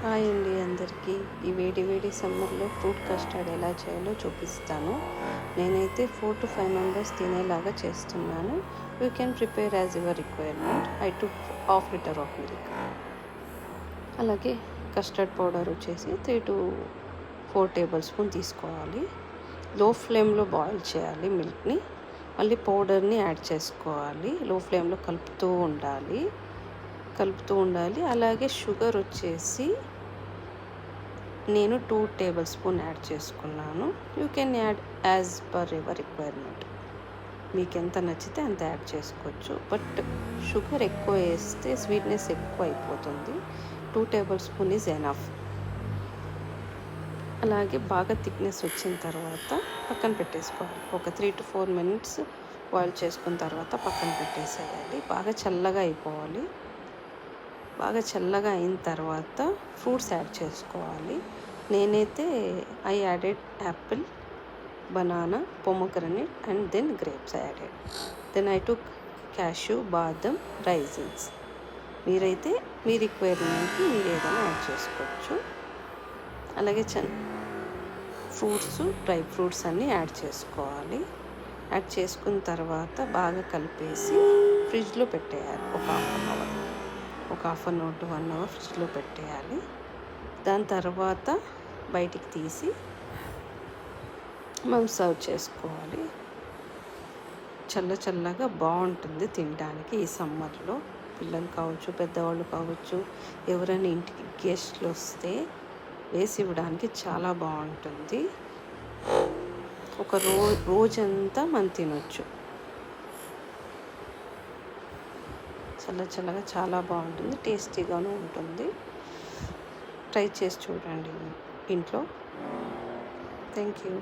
Hi అండి అందరికీ. ఈ వేడి వేడి సమ్మర్లో ఫ్రూట్ కస్టర్డ్ ఎలా చేయాలో చూపిస్తాను. నేనైతే 4 to 5 మెంబర్స్ తినేలాగా చేస్తున్నాను. You can prepare as your requirement. I took half litre of milk. అలాగే కస్టర్డ్ పౌడర్ వచ్చేసి 3 to 4 టేబుల్ స్పూన్ తీసుకోవాలి. లో ఫ్లేమ్లో బాయిల్ చేయాలి మిల్క్ని. మళ్ళీ పౌడర్ని యాడ్ చేసుకోవాలి. లో ఫ్లేమ్లో కలుపుతూ ఉండాలి. అలాగే షుగర్ వచ్చేసి నేను 2 టేబుల్ స్పూన్ యాడ్ చేసుకున్నాను. You can add as per your requirement. మీకు ఎంత నచ్చితే అంత యాడ్ చేసుకోవచ్చు. బట్ షుగర్ ఎక్కువ వేస్తే స్వీట్నెస్ ఎక్కువ అయిపోతుంది. 2 టేబుల్ స్పూన్ ఈజ్ ఎనఫ్. అలాగే బాగా థిక్నెస్ వచ్చిన తర్వాత పక్కన పెట్టేసుకోవాలి. ఒక 3 to 4 మినిట్స్ బాయిల్ చేసుకున్న తర్వాత పక్కన పెట్టేసేయాలి. బాగా చల్లగా అయిపోవాలి. బాగా చల్లగా అయిన తర్వాత ఫ్రూట్స్ యాడ్ చేసుకోవాలి. నేనైతే I added apple, banana, pomegranate and then grapes added. Then I took cashew, బాదం, రైజిన్స్. మీరైతే మీ రిక్వైర్మెంట్కి మీరు ఏదైనా యాడ్ చేసుకోవచ్చు. అలాగే డ్రై ఫ్రూట్స్ అన్నీ యాడ్ చేసుకోవాలి. యాడ్ చేసుకున్న తర్వాత బాగా కలిపేసి ఫ్రిడ్జ్లో పెట్టేయాలి. ఒక half an hour to 1 hour ఫ్రిడ్జ్లో పెట్టేయాలి. దాని తర్వాత బయటికి తీసి మనం సర్వ్ చేసుకోవాలి. చల్లగా బాగుంటుంది తినడానికి. ఈ సమ్మర్లో పిల్లలు కావచ్చు, పెద్దవాళ్ళు కావచ్చు, ఎవరైనా ఇంటికి గెస్ట్లు వస్తే వేసి ఇవ్వడానికి చాలా బాగుంటుంది. ఒక రోజంతా మనం తినొచ్చు. చల్లగా చాలా బాగుంటుంది, టేస్టీగాను ఉంటుంది. ట్రై చేసి చూడండి ఇంట్లో. Thank you.